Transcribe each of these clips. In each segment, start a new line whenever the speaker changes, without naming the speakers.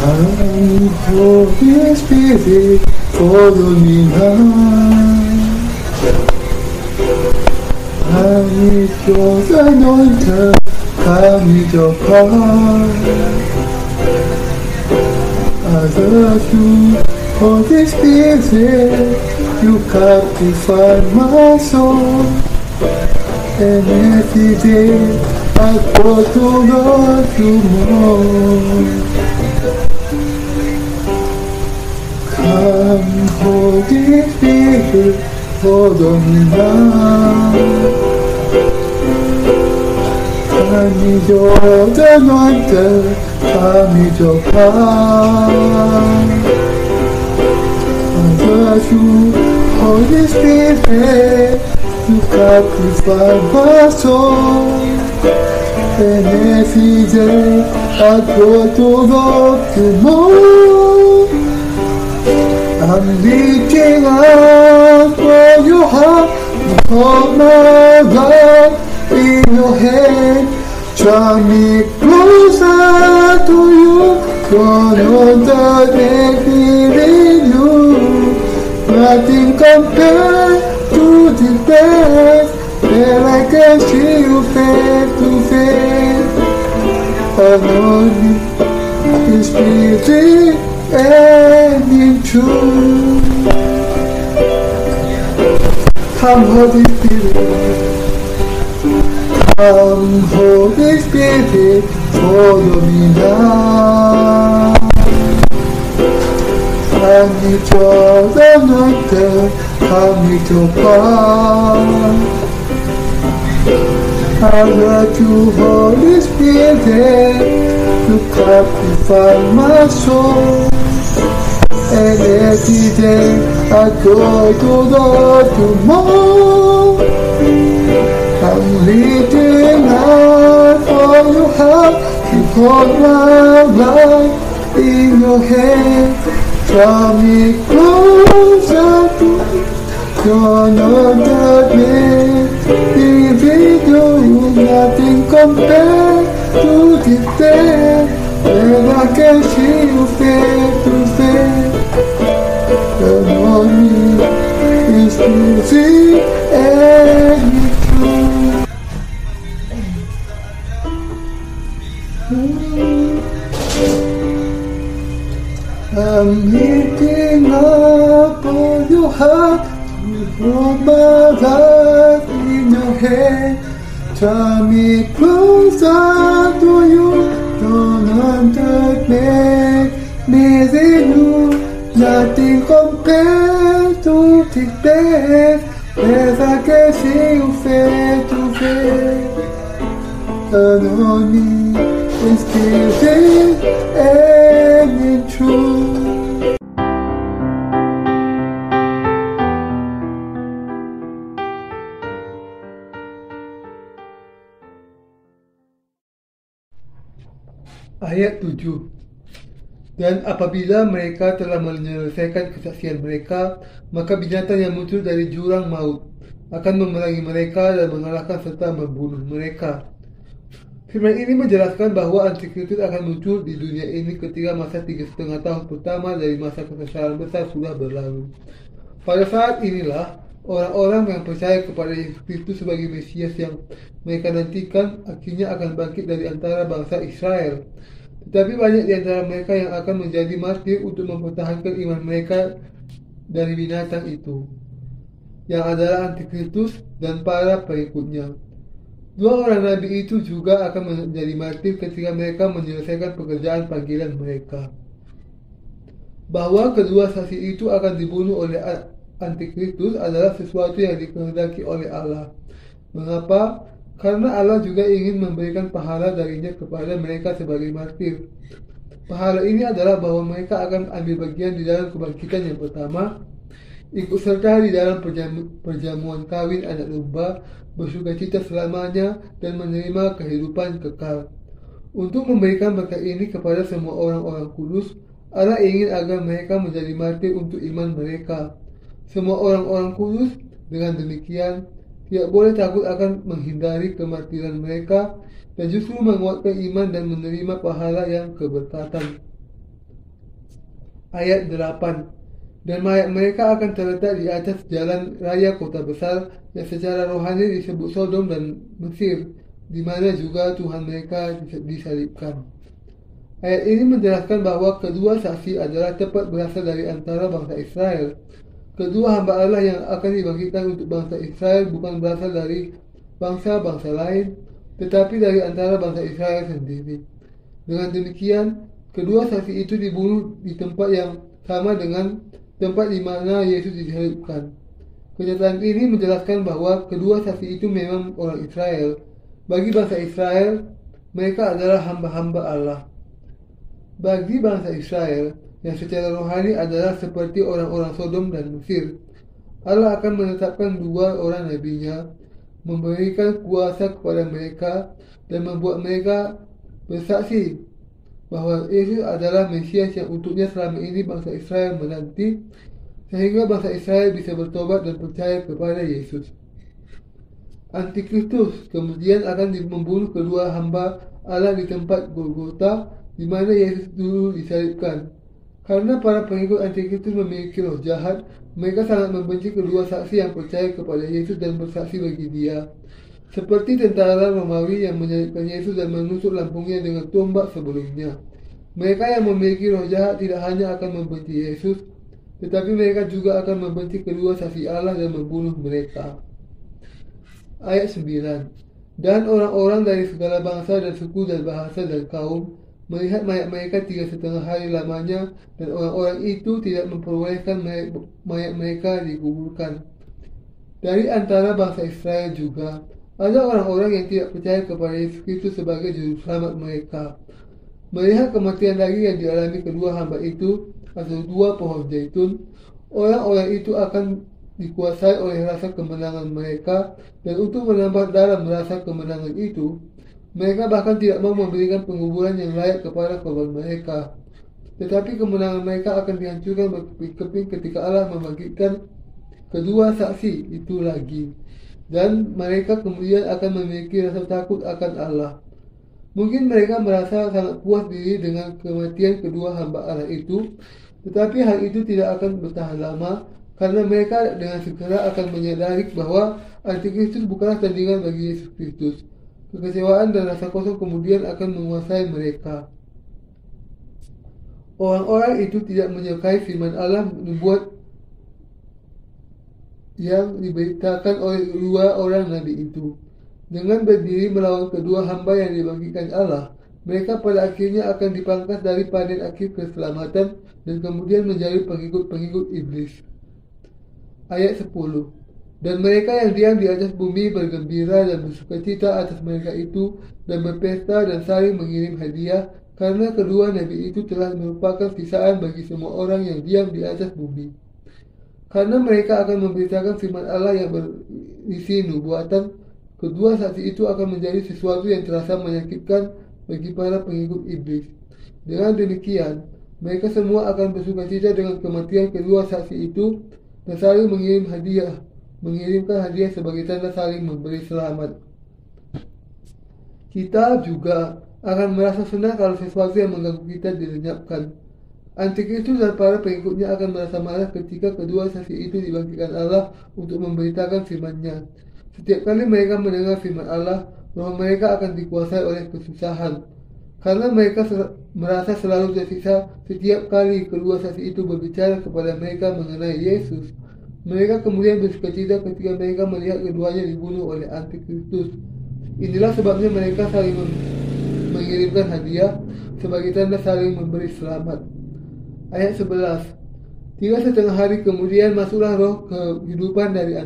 Come, Holy Spirit, follow me now. I need your anointing, come with your power. I love you, Holy Spirit, you captivate my soul. And every day I go to love you more. Come, Holy Spirit, follow me now. I need your anointing, I need your power. I love you, Holy Spirit, you captivate my soul. And every day I go to love you more. I'm reaching out for your heart, hold my life in your hand. Draw me closer to you, don't know in you. Nothing compared to the best, where I can see you face to face. Alone is spirit and in truth. Come, Holy Spirit. Come, Holy Spirit, follow me now. I need your anointing, come with your power. I love you, Holy Spirit, you captivate my soul. And every day I go to love you more. I'm reaching out for your help, you hold my life in your hand. Draw me closer to your anointed. Even you, nothing compared to the day when I can see you face to face. The morning is easy and true. I'm lifting up all your heart, you hold my life in your hand. Draw me closer to you, don't understand me than you. Nothing compared to the best, as I can see you face to face. Anointing is giving and in truth. Ayat 7. Dan apabila mereka telah menyelesaikan kesaksian mereka, maka binatang yang muncul dari jurang maut akan memerangi mereka dan mengalahkan serta membunuh mereka. Firman ini menjelaskan bahwa Antikristus akan muncul di dunia ini ketika masa 3,5 tahun pertama dari masa kesesaran besar sudah berlalu. Pada saat inilah orang-orang yang percaya kepada Yesus Kristus sebagai Mesias yang mereka nantikan akhirnya akan bangkit dari antara bangsa Israel. Tetapi banyak di antara mereka yang akan menjadi martir untuk mempertahankan iman mereka dari binatang itu, yang adalah Antikristus dan para pengikutnya. Dua orang nabi itu juga akan menjadi martir ketika mereka menyelesaikan pekerjaan panggilan mereka. Bahwa kedua saksi itu akan dibunuh oleh Antikristus adalah sesuatu yang dikehendaki oleh Allah. Mengapa? Karena Allah juga ingin memberikan pahala darinya kepada mereka sebagai martir. Pahala ini adalah bahwa mereka akan ambil bagian di dalam kebangkitan yang pertama, ikut serta di dalam perjamuan kawin anak domba, bersukacita selamanya, dan menerima kehidupan kekal. Untuk memberikan berkat ini kepada semua orang-orang kudus, Allah ingin agar mereka menjadi martir untuk iman mereka. Semua orang-orang kudus dengan demikian tidak boleh takut akan menghindari kemartiran mereka dan justru menguatkan iman dan menerima pahala yang keberkatan. Ayat 8. Dan mayat mereka akan terletak di atas jalan raya kota besar yang secara rohani disebut Sodom dan Mesir, di mana juga Tuhan mereka disalibkan. Ayat ini menjelaskan bahwa kedua saksi adalah tepat berasal dari antara bangsa Israel. Kedua hamba Allah yang akan dibangkitkan untuk bangsa Israel bukan berasal dari bangsa-bangsa lain, tetapi dari antara bangsa Israel sendiri. Dengan demikian, kedua saksi itu dibunuh di tempat yang sama dengan tempat di mana Yesus disalibkan. Kenyataan ini menjelaskan bahwa kedua saksi itu memang orang Israel. Bagi bangsa Israel, mereka adalah hamba-hamba Allah. Bagi bangsa Israel, yang secara rohani adalah seperti orang-orang Sodom dan Mesir, Allah akan menetapkan dua orang nabinya, memberikan kuasa kepada mereka, dan membuat mereka bersaksi bahwa Yesus adalah Mesias yang untuknya selama ini bangsa Israel menanti, sehingga bangsa Israel bisa bertobat dan percaya kepada Yesus. Antikristus kemudian akan membunuh kedua hamba Allah di tempat Golgota, di mana Yesus dulu disalibkan. Karena para pengikut Antikristus memiliki roh jahat, mereka sangat membenci kedua saksi yang percaya kepada Yesus dan bersaksi bagi Dia. Seperti tentara Romawi yang menyalibkan Yesus dan menusuk lambungnya dengan tombak sebelumnya. Mereka yang memiliki roh jahat tidak hanya akan membenci Yesus, tetapi mereka juga akan membenci kedua saksi Allah dan membunuh mereka. Ayat 9. Dan orang-orang dari segala bangsa dan suku dan bahasa dan kaum melihat mayat mereka 3,5 hari lamanya, dan orang-orang itu tidak memperbolehkan mayat mereka dikuburkan. Dari antara bangsa Israel juga ada orang-orang yang tidak percaya kepada Yesus Kristus sebagai juru selamat mereka. Melihat kematian daging yang dialami kedua hamba itu atau dua pohon zaitun, orang-orang itu akan dikuasai oleh rasa kemenangan mereka, dan untuk menambah dalam rasa kemenangan itu, mereka bahkan tidak mau memberikan penguburan yang layak kepada korban mereka. Tetapi kemenangan mereka akan dihancurkan berkeping-keping ketika Allah membangkitkan kedua saksi itu lagi, dan mereka kemudian akan memiliki rasa takut akan Allah. Mungkin mereka merasa sangat puas diri dengan kematian kedua hamba Allah itu, tetapi hal itu tidak akan bertahan lama, karena mereka dengan segera akan menyadari bahwa Antikristus bukanlah tandingan bagi Yesus Kristus. Kekecewaan dan rasa kosong kemudian akan menguasai mereka. Orang-orang itu tidak menyukai firman Allah membuat yang diberitakan oleh dua orang nabi itu. Dengan berdiri melawan kedua hamba yang dibangkitkan Allah, mereka pada akhirnya akan dipangkas dari panen akhir keselamatan dan kemudian menjadi pengikut-pengikut iblis. Ayat 10. Dan mereka yang diam di atas bumi bergembira dan bersukacita atas mereka itu, dan berpesta dan saling mengirim hadiah, karena kedua nabi itu telah merupakan sisaan bagi semua orang yang diam di atas bumi. Karena mereka akan memberitakan firman Allah yang berisi nubuatan, kedua saksi itu akan menjadi sesuatu yang terasa menyakitkan bagi para pengikut iblis. Dengan demikian, mereka semua akan bersukacita dengan kematian kedua saksi itu dan saling mengirimkan hadiah sebagai tanda saling memberi selamat. Kita juga akan merasa senang kalau sesuatu yang mengganggu kita dilenyapkan. Antikristus dan para pengikutnya akan merasa marah ketika kedua saksi itu dibangkitkan Allah untuk memberitakan firman-Nya. Setiap kali mereka mendengar firman Allah, roh mereka akan dikuasai oleh kesusahan. Karena mereka merasa selalu tersiksa setiap kali kedua saksi itu berbicara kepada mereka mengenai Yesus. Mereka kemudian bersukacita ketika mereka melihat keduanya dibunuh oleh Antikristus. Inilah sebabnya mereka saling mengirimkan hadiah sebagai tanda saling memberi selamat. Ayat 11. 3,5 hari kemudian masuklah roh kehidupan dari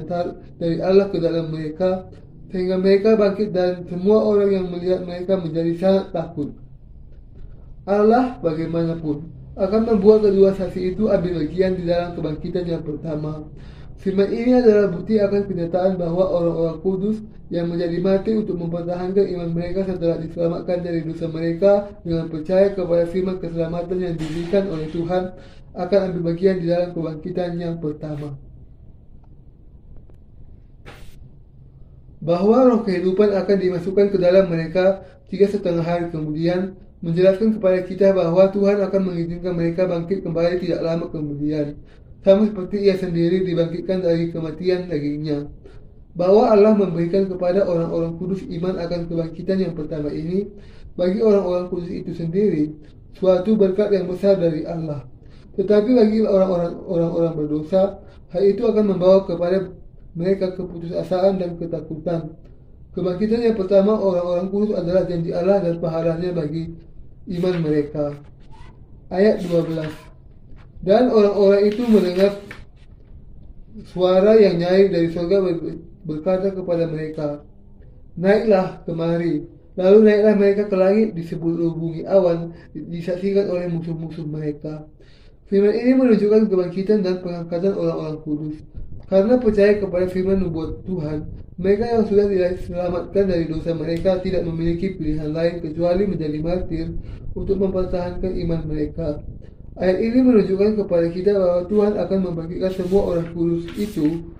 Allah ke dalam mereka, sehingga mereka bangkit, dan semua orang yang melihat mereka menjadi sangat takut. Allah bagaimanapun akan membuat kedua saksi itu ambil bagian di dalam kebangkitan yang pertama. Firman ini adalah bukti akan kenyataan bahwa orang-orang kudus yang menjadi mati untuk mempertahankan iman mereka setelah diselamatkan dari dosa mereka dengan percaya kepada firman keselamatan yang diberikan oleh Tuhan akan ambil bagian di dalam kebangkitan yang pertama. bahwa roh kehidupan akan dimasukkan ke dalam mereka 3,5 hari kemudian, menjelaskan kepada kita bahwa Tuhan akan mengizinkan mereka bangkit kembali tidak lama kemudian, sama seperti Ia sendiri dibangkitkan dari kematian dagingnya. Bahwa Allah memberikan kepada orang-orang kudus iman akan kebangkitan yang pertama ini, bagi orang-orang kudus itu sendiri, suatu berkat yang besar dari Allah. Tetapi bagi orang-orang berdosa, hal itu akan membawa kepada mereka keputusasaan dan ketakutan. Kebangkitan yang pertama orang-orang kudus adalah janji Allah dan pahalanya bagi iman mereka. Ayat 12. Dan orang-orang itu mendengar suara yang nyaring dari surga berkata kepada mereka, naiklah kemari. Lalu naiklah mereka ke langit diselubungi awan, disaksikan oleh musuh-musuh mereka. Firman ini menunjukkan kebangkitan dan pengangkatan orang-orang kudus. Karena percaya kepada firman nubuat Tuhan, mereka yang sudah diselamatkan dari dosa mereka tidak memiliki pilihan lain kecuali menjadi martir untuk mempertahankan iman mereka. Ayat ini menunjukkan kepada kita bahwa Tuhan akan membangkitkan semua orang kudus itu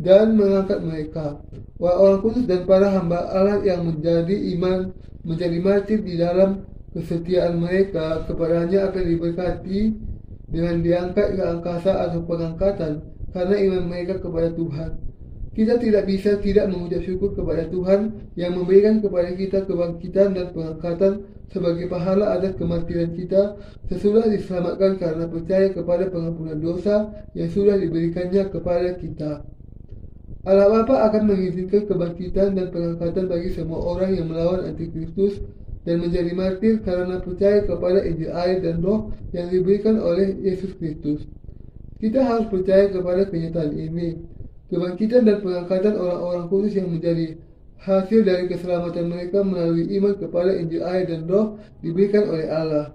dan mengangkat mereka. Orang kudus dan para hamba Allah yang menjadi martir di dalam kesetiaan mereka kepadanya akan diberkati dengan diangkat ke angkasa atau pengangkatan karena iman mereka kepada Tuhan. Kita tidak bisa tidak mengucap syukur kepada Tuhan yang memberikan kepada kita kebangkitan dan pengangkatan sebagai pahala atas kemartiran kita sesudah diselamatkan karena percaya kepada pengampunan dosa yang sudah diberikannya kepada kita. Allah Bapa akan mengizinkan kebangkitan dan pengangkatan bagi semua orang yang melawan antikristus dan menjadi martir karena percaya kepada Injil air dan Roh yang diberikan oleh Yesus Kristus. Kita harus percaya kepada kenyataan ini. Kebangkitan dan pengangkatan orang-orang kudus yang menjadi hasil dari keselamatan mereka melalui iman kepada Injil air dan Roh diberikan oleh Allah.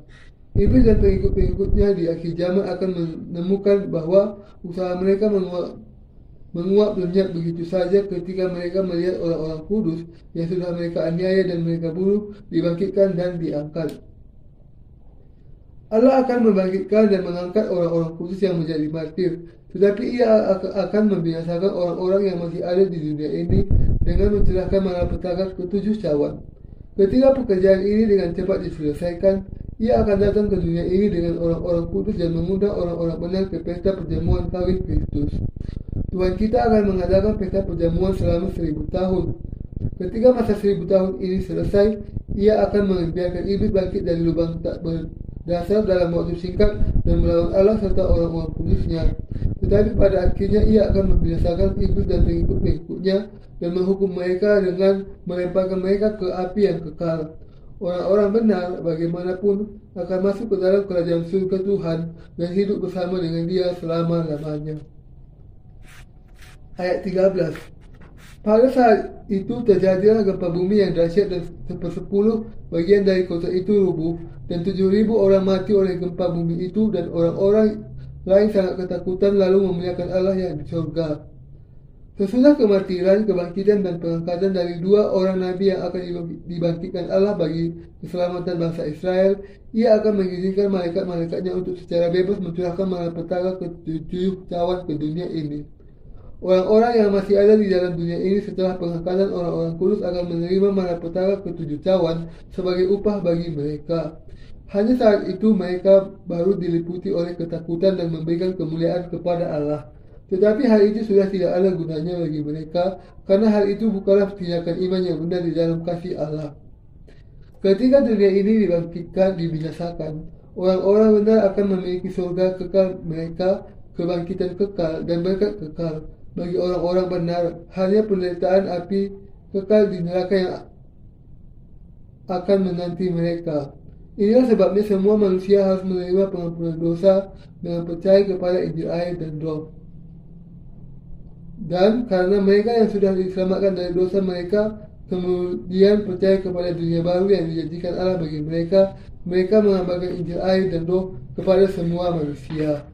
Iblis dan pengikut-pengikutnya di akhir zaman akan menemukan bahwa usaha mereka menguap lenyap begitu saja ketika mereka melihat orang-orang kudus yang sudah mereka aniaya dan mereka bunuh dibangkitkan dan diangkat. Allah akan membangkitkan dan mengangkat orang-orang kudus yang menjadi martir, tetapi Ia akan membinasakan orang-orang yang masih ada di dunia ini dengan mencerahkan malapetaka ke-7 cawan. Ketika pekerjaan ini dengan cepat diselesaikan, Ia akan datang ke dunia ini dengan orang-orang kudus dan mengundang orang-orang benar ke pesta perjamuan kawin Kristus. Tuhan kita akan mengadakan pesta perjamuan selama 1000 tahun. Ketika masa 1000 tahun ini selesai, Ia akan membiarkan iblis bangkit dari lubang tak berdasar dalam waktu singkat dan melawan Allah serta orang-orang kudusnya. Tetapi pada akhirnya Ia akan membinasakan iblis dan pengikut-pengikutnya dan menghukum mereka dengan melemparkan mereka ke api yang kekal. Orang-orang benar bagaimanapun akan masuk ke dalam kerajaan surga Tuhan dan hidup bersama dengan Dia selama-lamanya. Ayat 13. Pada saat itu terjadilah gempa bumi yang dahsyat dan 1/10 bagian dari kota itu rubuh dan 7.000 orang mati oleh gempa bumi itu dan orang-orang lain sangat ketakutan lalu memuliakan Allah yang di surga. Sesudah kemartiran, kebangkitan dan pengangkatan dari 2 orang nabi yang akan dibangkitkan Allah bagi keselamatan bangsa Israel, Ia akan mengizinkan malaikat-malaikatnya untuk secara bebas mencurahkan malapetaka ke-7 cawan ke dunia ini. Orang-orang yang masih ada di dalam dunia ini setelah pengangkatan orang-orang kudus akan menerima malapetaka ke-7 cawan sebagai upah bagi mereka. Hanya saat itu mereka baru diliputi oleh ketakutan dan memberikan kemuliaan kepada Allah. Tetapi hal itu sudah tidak ada gunanya bagi mereka karena hal itu bukanlah tindakan iman yang benar di dalam kasih Allah. Ketika dunia ini dibinasakan, orang-orang benar akan memiliki surga kekal mereka, kebangkitan kekal dan berkat kekal. Bagi orang-orang benar, hanya penderitaan api kekal di neraka yang akan menanti mereka. Inilah sebabnya semua manusia harus menerima pengampunan dosa dengan percaya kepada Injil air dan Roh. Dan karena mereka yang sudah diselamatkan dari dosa mereka, kemudian percaya kepada dunia baru yang dijanjikan Allah bagi mereka, mereka mengabarkan Injil air dan Roh kepada semua manusia.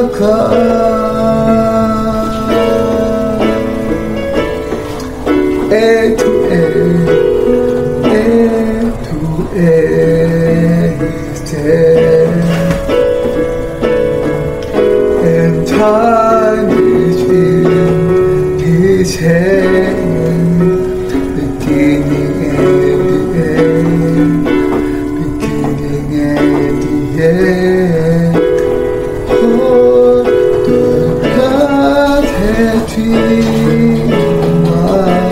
A to A to A and time is in his hand, beginning and the end, beginning and the end. Oh, the God had dreamed what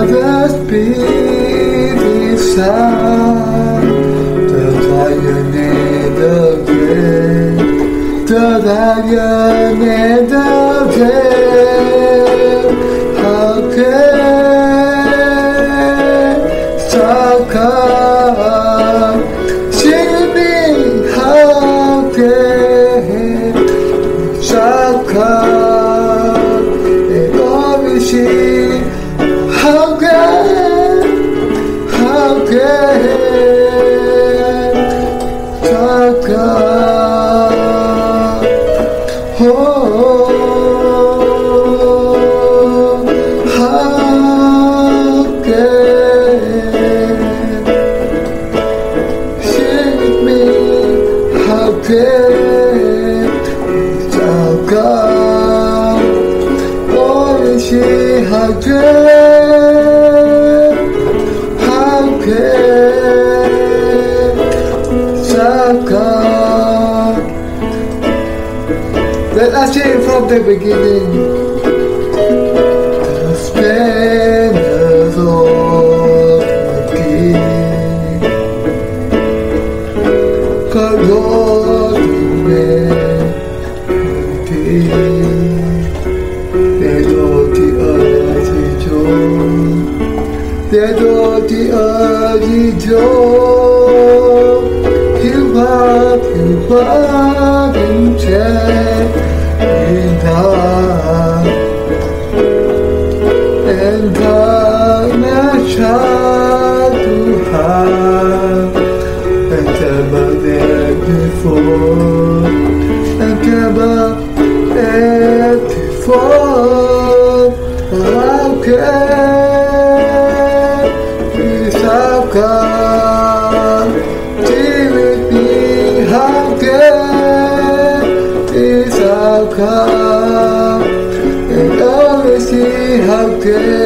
the Spirit sound, the lion and the dead, the lion and the dead. How can Saka sing me? How can Saka and Omishi? How can Saka? Oh, how can sing with me? How can Saka? Oh, she how can Saka? Let us sing from the beginning. The splendors of the King, God Lord humanity, they don't the earth rejoice, they don't the earth rejoice. You are in check in God, and God child to have, and never there before, and never there before. How can we stop God? How can this outcome? And always see how can